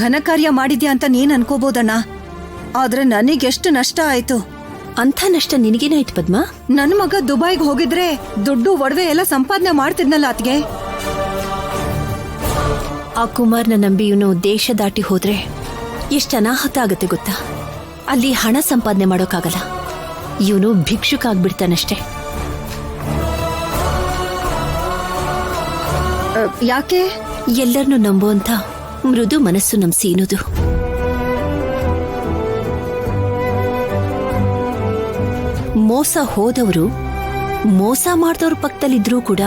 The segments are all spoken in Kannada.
ಘನ ಕಾರ್ಯ ಮಾಡಿದ್ಯಾ ಅಂತ ನೀನ್ ಅನ್ಕೋಬೋದಣ್ಣ, ಆದ್ರೆ ನನಗೆಷ್ಟು ನಷ್ಟ ಆಯ್ತು. ಅಂಥ ನಷ್ಟ ನಿನಗೇನಾಯ್ತು ಪದ್ಮ? ನನ್ ಮಗ ದುಬೈಗೆ ಹೋಗಿದ್ರೆ ದುಡ್ಡು ಒಡವೆ ಎಲ್ಲ ಸಂಪಾದನೆ ಮಾಡ್ತಿದ್ನಲ್ಲ ಅತ್ಗೆ. ಆ ಕುಮಾರ್ನ ನಂಬಿ ಇವನು ದೇಶ ದಾಟಿ ಹೋದ್ರೆ ಎಷ್ಟು ಅನಾಹುತ ಆಗತ್ತೆ ಗೊತ್ತಾ? ಅಲ್ಲಿ ಹಣ ಸಂಪಾದನೆ ಮಾಡೋಕ್ಕಾಗಲ್ಲ, ಇವನು ಭಿಕ್ಷುಕ ಆಗ್ಬಿಡ್ತಾನಷ್ಟೇ. ಯಾಕೆ? ಎಲ್ಲರನ್ನೂ ನಂಬುವಂತ ಮೃದು ಮನಸ್ಸು ನಮ್ ಸೀನುದು. ಮೋಸ ಹೋದವರು ಮೋಸ ಮಾಡಿದವ್ರ ಪಕ್ಕದಲ್ಲಿದ್ರೂ ಕೂಡ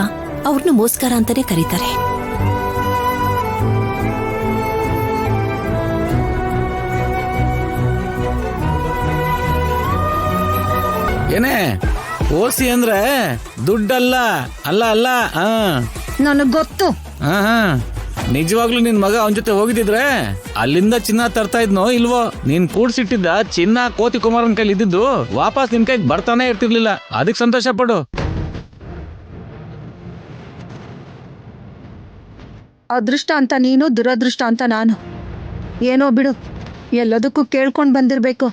ಅವ್ರನ್ನ ಮೋಸ್ಕರ ಅಂತಾನೆ ಕರೀತಾರೆ. ಏನೇ ಓಸಿ ಅಂದ್ರೆ ದುಡ್ಡಲ್ಲ, ಅಲ್ಲ ಅಲ್ಲ. ನನಗ್ ಗೊತ್ತು. ನಿಜವಾಗ್ಲೂ ನಿನ್ ಮಗ ಅವನ ಜೊತೆ ಹೋಗಿದ್ರೆ ಅಲ್ಲಿಂದ ಚಿನ್ನ ತರ್ತಾ ಇದ್ನೋ ಇಲ್ವೋ? ನೀನ್ ಕೂಡ್ಸಿಟ್ಟಿದ್ದ ಚಿನ್ನ ಕೋತಿ ಕುಮಾರನ್ ಕೈಲಿ ಇದ್ದಿದ್ದು ವಾಪಸ್ ನಿನ್ ಕೈಗೆ ಬರ್ತಾನೆ ಇರ್ತಿರ್ಲಿಲ್ಲ. ಅದಕ್ಕೆ ಸಂತೋಷ ಪಡು. ಅದೃಷ್ಟ ಅಂತ ನೀನು, ದುರದೃಷ್ಟ ಅಂತ ನಾನು. ಏನೋ ಬಿಡು, ಎಲ್ಲದಕ್ಕೂ ಕೇಳ್ಕೊಂಡ್ ಬಂದಿರ್ಬೇಕು.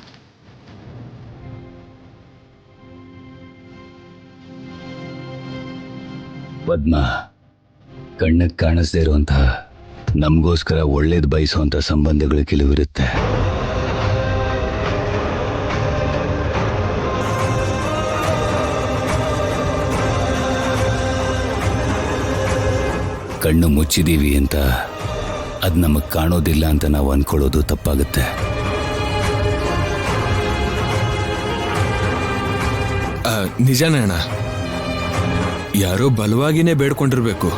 ಪದ್ಮ, ಕಣ್ಣಿಗೆ ಕಾಣಿಸದೇ ಇರುವಂತಹ ನಮಗೋಸ್ಕರ ಒಳ್ಳೇದು ಬಯಸುವಂಥ ಸಂಬಂಧಗಳು ಕೆಲವಿರುತ್ತೆ. ಕಣ್ಣು ಮುಚ್ಚಿದೀವಿ ಅಂತ ಅದು ನಮಗೆ ಕಾಣೋದಿಲ್ಲ ಅಂತ ನಾವು ಅನ್ಕೊಳ್ಳೋದು ತಪ್ಪಾಗುತ್ತೆ. ನಿಜಾನೇ ಅಣ್ಣ, ಯಾರೋ ಬಲವಾಗಿನೇ ಬೇಡ್ಕೊಂಡಿರ್ಬೇಕು.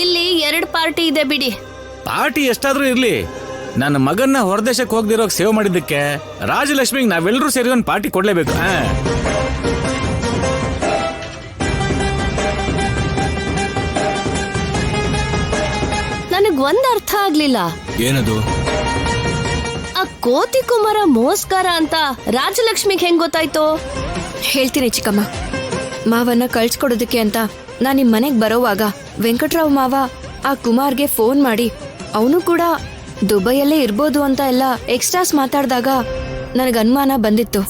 ಇಲ್ಲಿ 2 ಪಾರ್ಟಿ ಇದೆ ಬಿಡಿ. ಪಾರ್ಟಿ ಎಷ್ಟಾದ್ರೂ ಇರ್ಲಿ, ನನ್ನ ಮಗನ್ನ ಹೊರದೇಶಕ್ಕೆ ಹೋಗ್ದಿರೋಕ್ ಸೇವ್ ಮಾಡಿದ್ದಕ್ಕೆ ರಾಜಲಕ್ಷ್ಮಿಗೆ ನಾವೆಲ್ಲರೂ ಸೇರಿ ಒಂದು ಪಾರ್ಟಿ ಕೊಡ್ಲೇಬೇಕು. ನನಗ್ ಒಂದ್ ಅರ್ಥ ಆಗ್ಲಿಲ್ಲ. ಏನದು? ಆ ಕೋತಿ ಕುಮಾರ ಮೋಸ್ಕಾರ ಅಂತ ರಾಜಲಕ್ಷ್ಮಿಗೆ ಹೆಂಗ್ ಗೊತ್ತಾಯ್ತು? ಹೇಳ್ತೀನಿ ಚಿಕ್ಕಮ್ಮ. ಮಾವನ್ನ ಕಳ್ಸ್ಕೊಡೋದಕ್ಕೆ ಅಂತ ನಾನ್ ನಿಮ್ ಮನೆಗ್ ಬರೋವಾಗ ವೆಂಕಟ್ರಾವ್ ಮಾವ ಆ ಕುಮಾರ್ಗೆ ಫೋನ್ ಮಾಡಿ ಅವನು ಕೂಡ ದುಬೈಯಲ್ಲೇ ಇರ್ಬೋದು ಅಂತ ಎಲ್ಲ ಎಕ್ಸ್ಟ್ರಾಸ್ ಮಾತಾಡ್ದಾಗ ನನಗ್ ಅನುಮಾನ ಬಂದಿತ್ತು.